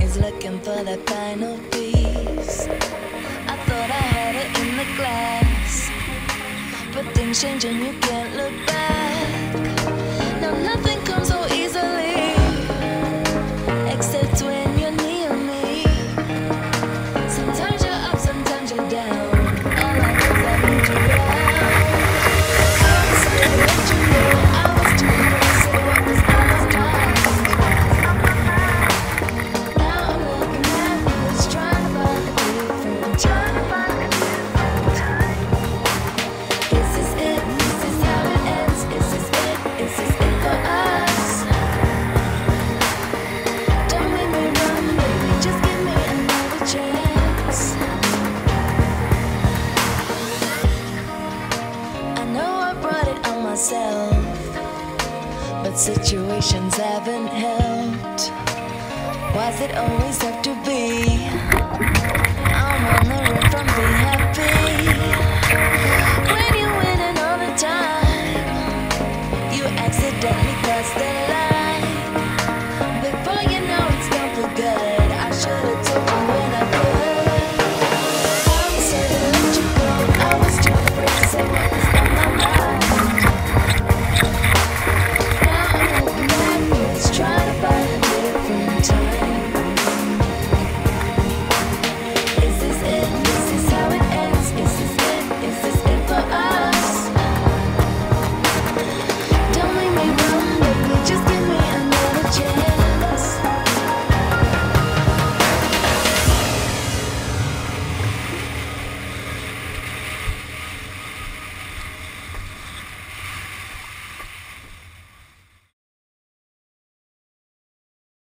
is looking for that final piece. I thought I had it in the glass, but things change and you can't look back. Now nothing comes so easily, except when you're near me. Sometimes you're up, sometimes you're down. All I know is I need you around. I was sorry to let you go. I was too quick to say what was on my mind. Now I'm looking backwards, trying to find a different time. Is this it? Is this how it ends? Is this it? Is this it for us? Don't make me run, baby, just give me another chance. I know I brought it on myself, but situations haven't helped. Why's it always have to be? I'm on the